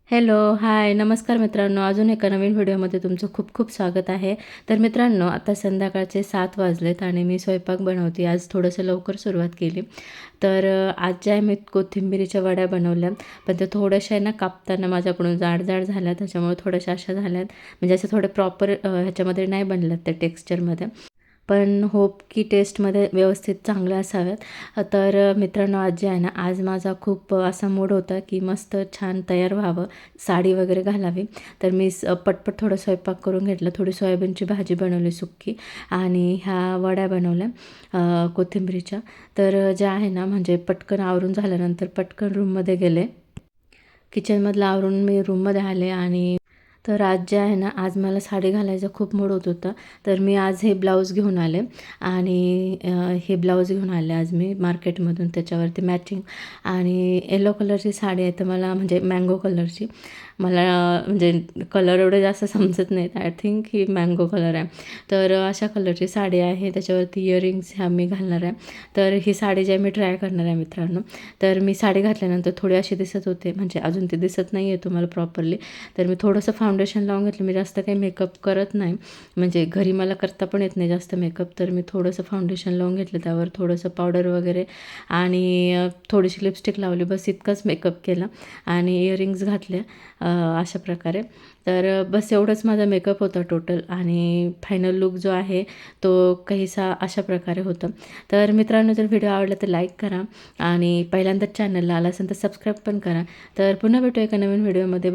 Hello, हाय, नमस्कार मित्रांनो. अजून एका नवीन व्हिडिओमध्ये तुमचं खूप खूप स्वागत आहे. तर मित्रांनो, आता संध्याकाळचे 7 वाजलेत आणि मी स्वयंपाक बनवते. आज थोडंसं लवकर सुरुवात केली. तर आज ज्या आहे मी कोथिंबिरीच्या वड्या बनवल्या, पण त्या थोड्याशा आहे ना कापताना माझ्याकडून जाड-जाड झाल्या. त्याच्यामुळे थोड्याशा अशा झाल्यात, म्हणजे अशा थोड्या प्रॉपर ह्याच्यामध्ये नाही बनल्यात त्या टेक्स्चरमध्ये. पण होप की टेस्टमध्ये व्यवस्थित चांगल्या असाव्यात. तर मित्रांनो, आज जे आहे ना, आज माझा खूप असा मूड होता की मस्त छान तयार व्हावं, साडी वगैरे घालावी. तर मी पटपट थोडं स्वयंपाक करून घेतलं. थोडी सोयाबीनची भाजी बनवली सुक्की आणि ह्या वड्या बनवल्या कोथिंबीरीच्या. तर ज्या आहे ना, म्हणजे पटकन आवरून झाल्यानंतर पटकन रूममध्ये गेले. किचनमधलं आवरून मी रूममध्ये आले आणि तर आज जे आहे ना, आज मला साडी घालायचा खूप मूड होत होता. तर मी आज हे ब्लाऊज घेऊन आले आणि हे ब्लाऊज घेऊन आले आज मी मार्केटमधून, त्याच्यावरती मॅचिंग आणि येलो कलरची साडी आहे. तर मला म्हणजे मँगो कलरची मला म्हणजे कलर एवढे जास्त समजत नाहीत. I think he mango colour आहे. तर अशा कलरची साडी आहे. त्याच्यावरती इयरिंग्स ह्या मी घालणार आहे. तर ही साडी जी आहे मी ट्राय करणार आहे मित्रांनो. तर मी साडी घातल्यानंतर थोडी अशी दिसत होते, म्हणजे अजून ती दिसत नाही आहे तुम्हाला प्रॉपरली. तर मी थोडंसं फाउंडेशन लावून घेतलं. मी जास्त काही मेकअप करत नाही, म्हणजे घरी मला करता पण येत नाही जास्त मेकअप. तर मी थोडंसं फाउंडेशन लावून घेतलं, त्यावर थोडंसं पावडर वगैरे आणि थोडीशी लिपस्टिक लावली, बस इतकाच मेकअप केला आणि इयरिंग्स घातल्या अशा प्रकारे. तर बस एवढंच माझा मेकअप होता टोटल आणि फायनल लूक जो आहे तो काहीसा अशा प्रकारे होता. तर मित्रांनो, जर व्हिडिओ आवडला तर लाईक करा आणि पहिल्यांदाच चॅनलला आला असेल तर सबस्क्राईब पण करा. तर पुन्हा भेटू एका नवीन व्हिडिओमध्ये.